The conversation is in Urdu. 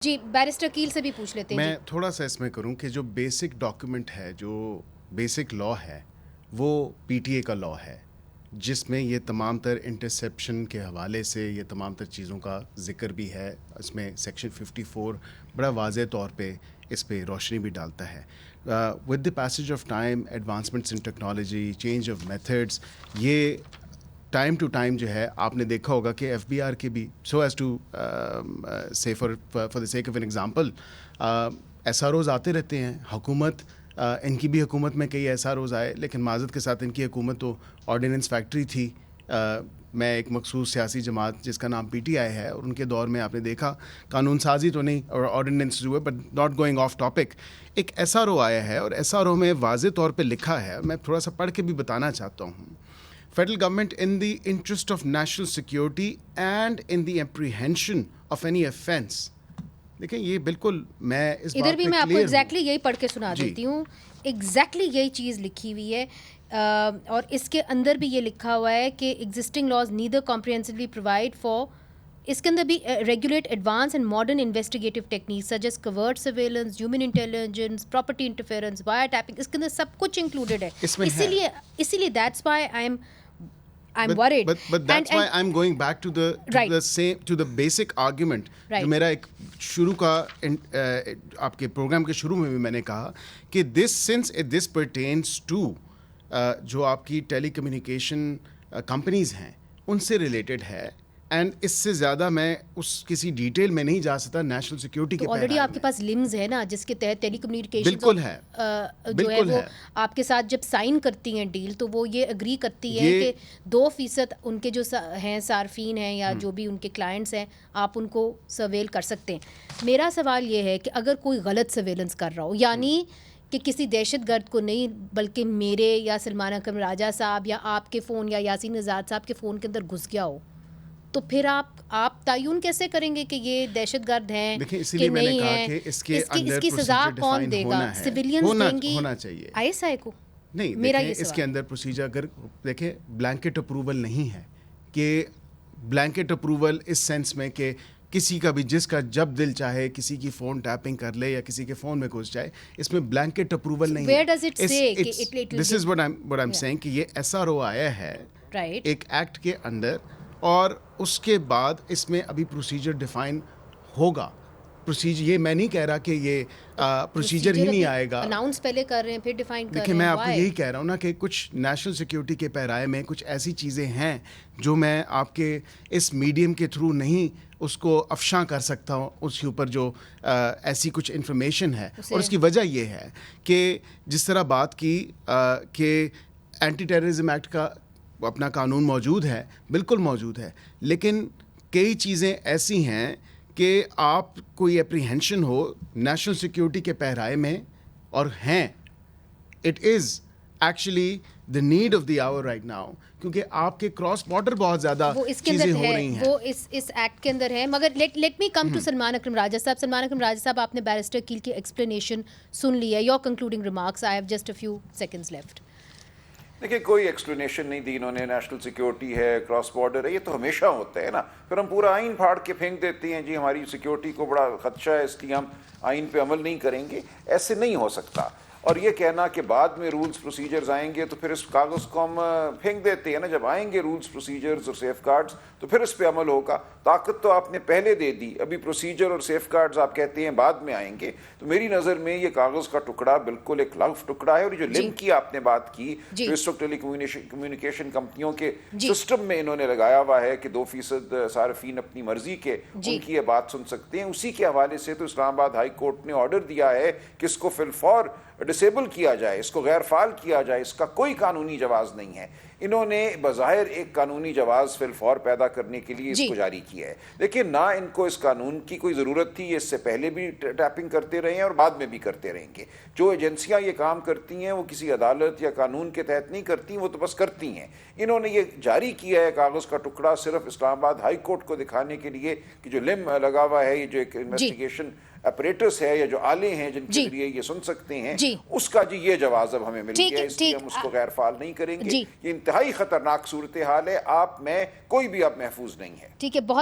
جی بیرسٹر کیل سے بھی پوچھ لیتے ہیں. میں تھوڑا سا اس میں کروں کہ جو بیسک ڈاکیومنٹ ہے, جو بیسک لا ہے, وہ پی ٹی اے کا لا ہے, جس میں یہ تمام تر انٹرسیپشن کے حوالے سے یہ تمام تر چیزوں کا ذکر بھی ہے. اس میں سیکشن 54 بڑا واضح طور پہ اس پہ روشنی بھی ڈالتا ہے. With the passage of time, advancements in technology, change of methods, یہ ٹائم ٹو ٹائم جو ہے آپ نے دیکھا ہوگا کہ ایف بی آر کے بھی سو ایز ٹو سے for the sake of an example S R Os آتے رہتے ہیں. حکومت ان کی بھی حکومت میں کئی ایس آر اوز آئے, لیکن معذرت کے ساتھ ان کی حکومت تو آرڈیننس فیکٹری تھی. میں ایک مخصوص سیاسی جماعت جس کا نام پی ٹی آئی ہے, اور ان کے دور میں آپ نے دیکھا قانون سازی تو نہیں اور آرڈیننس ہوئے, but not going of topic, ایک ایس آر او آیا ہے, اور ایس آر او میں واضح طور پہ لکھا ہے, میں تھوڑا سا پڑھ کے بھی بتانا چاہتا ہوں. Federal government in the interest of national security and in the apprehension of any offense. دیکھیں یہ بالکل میں اس ادھر بھی میں آپ کو ایگزیکٹلی یہی پڑھ کے سنا دیتی ہوں. ایگزیکٹلی یہی چیز لکھی ہوئی ہے, اور اس کے اندر بھی یہ لکھا ہوا ہے کہ existing laws neither comprehensively provide for, اس کے اندر بھی regulate advance and modern investigative technique such as covert surveillance, human intelligence, property interference, wire tapping, اس کے اندر سب کچھ انکلوڈیڈ ہے. اسی لیے that's why I'm worried. But that's why I'm going back to the basic argument. جو میرا ایک شروع کا آپ کے پروگرام کے شروع میں بھی میں نے کہا کہ this pertains to جو آپ کی ٹیلی کمیونیکیشن کمپنیز ہیں ان سے ریلیٹڈ ہے, اینڈ اس سے زیادہ میں اس کسی ڈیٹیل میں نہیں جا سکتا. نیشنل سیکورٹی کے آلریڈی آپ کے پاس لمز ہے نا, جس کے تحت ٹیلی کمیونیکیشن بالکل ہے, جو ہے وہ آپ کے ساتھ جب سائن کرتی ہیں ڈیل, تو وہ یہ اگری کرتی ہے کہ 2% ان کے جو ہیں صارفین ہیں یا جو بھی ان کے کلائنٹس ہیں, آپ ان کو سرویل کر سکتے ہیں. میرا سوال یہ ہے کہ اگر کوئی غلط سرویلنس کر رہا ہو, یعنی کہ کسی دہشت گرد کو نہیں بلکہ میرے یا سلمان اکرم راجہ صاحب یا آپ کے فون یا یاسین نژاد صاحب کے فون کے اندر گھس گیا ہو, تو پھر آپ تعین کیسے کریں گے کہ یہ دہشت گرد ہیں کہ نہیں ہیں؟ اس کی سزا کون دے گا؟ سویلینز دیں گی ہونا چاہیے آئی ایس آئی کو. نہیں, دیکھیں اس کے اندر پروسیجر اگر دیکھیں بلینکٹ اپروول نہیں ہے, کہ بلینکٹ اپروول اس سینس میں کہ کسی کا بھی جس کا جب دل چاہے کسی کی فون ٹیپنگ کر لے یا کسی کے فون میں گھس جائے, اس میں بلینکٹ اپروول نہیں ہے. دس از what I'm saying کہ یہ ایس آر او آیا ہے ایک ایکٹ کے اندر, اور اس کے بعد اس میں ابھی پروسیجر ڈیفائن ہوگا. پروسیجر یہ میں نہیں کہہ رہا کہ یہ پروسیجر ہی نہیں آئے گا, اناؤنس پہلے کر رہے ہیں پھر ڈیفائن کر رہے ہیں. دیکھیں میں آپ کو یہی کہہ رہا ہوں نا کہ کچھ نیشنل سیکیورٹی کے پیرائے میں کچھ ایسی چیزیں ہیں جو میں آپ کے اس میڈیم کے تھرو نہیں اس کو افشاں کر سکتا ہوں, اس کے اوپر جو ایسی کچھ انفارمیشن ہے. اور اس کی وجہ یہ ہے کہ جس طرح بات کی کہ اینٹی ٹیررزم ایکٹ کا اپنا قانون موجود ہے, بالکل موجود ہے, لیکن کئی چیزیں ایسی ہیں کہ آپ کوئی اپریہینشن ہو نیشنل سیکیورٹی کے پیرائے میں اور ہیں, it is actually the need of the hour right now, کیونکہ آپ کے کراس بارڈر بہت زیادہ چیزیں ہو رہی ہیں. وہ اس ایکٹ کے اندر ہے. مگر let me come to Salman Akram Raja صاحب. سلمان اکرم راجہ صاحب, آپ نے بیرسٹر کیل کی ایکسپلینیشن سن لی ہے. Your concluding remarks, I have just a few seconds left. دیکھیں کوئی ایکسپلینیشن نہیں دی انہوں نے. نیشنل سیکیورٹی ہے, کراس بارڈر ہے, یہ تو ہمیشہ ہوتا ہے نا. پھر ہم پورا آئین پھاڑ کے پھینک دیتے ہیں, جی ہماری سیکیورٹی کو بڑا خدشہ ہے اس لیے ہم آئین پہ عمل نہیں کریں گے. ایسے نہیں ہو سکتا. اور یہ کہنا کہ بعد میں رولز پروسیجرز آئیں گے تو پھر اس کاغذ کو ہم پھینک دیتے ہیں نا. جب آئیں گے رولز پروسیجرز اور سیف گارڈز تو پھر اس پہ عمل ہوگا. طاقت تو آپ نے پہلے دے دی, ابھی پروسیجر اور سیف گارڈز آپ کہتے ہیں بعد میں آئیں گے. تو میری نظر میں یہ کاغذ کا ٹکڑا بالکل ایک لغو ٹکڑا ہے. اور جو لنک کی آپ نے بات کی جو اس وقت ٹیلی کمیونیکیشن کمپنیوں کے سسٹم میں انہوں نے لگایا ہوا ہے کہ 2% صارفین اپنی مرضی کے ان کی یہ بات سن سکتے ہیں, اسی کے حوالے سے تو اسلام آباد ہائی کورٹ نے آرڈر دیا ہے کہ اس کو فی الفور ڈسیبل کیا جائے, اس کو غیر فعال کیا جائے. اس کا کوئی قانونی جواز نہیں ہے. انہوں نے بظاہر ایک قانونی جواز فی الفور پیدا کرنے کے لیے اس کو جاری کیا ہے, لیکن نہ ان کو اس قانون کی کوئی ضرورت تھی. یہ اس سے پہلے بھی ٹیپنگ کرتے رہے ہیں اور بعد میں بھی کرتے رہیں گے. جو ایجنسیاں یہ کام کرتی ہیں وہ کسی عدالت یا قانون کے تحت نہیں کرتی, وہ تو بس کرتی ہیں. انہوں نے یہ جاری کیا ہے کاغذ کا ٹکڑا صرف اسلام آباد ہائی کورٹ کو دکھانے کے لیے کہ جو لم لگا ہوا ہے, یہ جو ایک انویسٹیگیشن اپریٹس ہے یا جو آلے ہیں جن کے ذریعے یہ سن سکتے ہیں, اس کا یہ جواز اب ہمیں مل گیا, اس لیے ہم اس کو غیر فعال نہیں کریں گے. یہ انتہائی خطرناک صورتحال ہے. آپ میں کوئی بھی اب محفوظ نہیں ہے. ٹھیک ہے.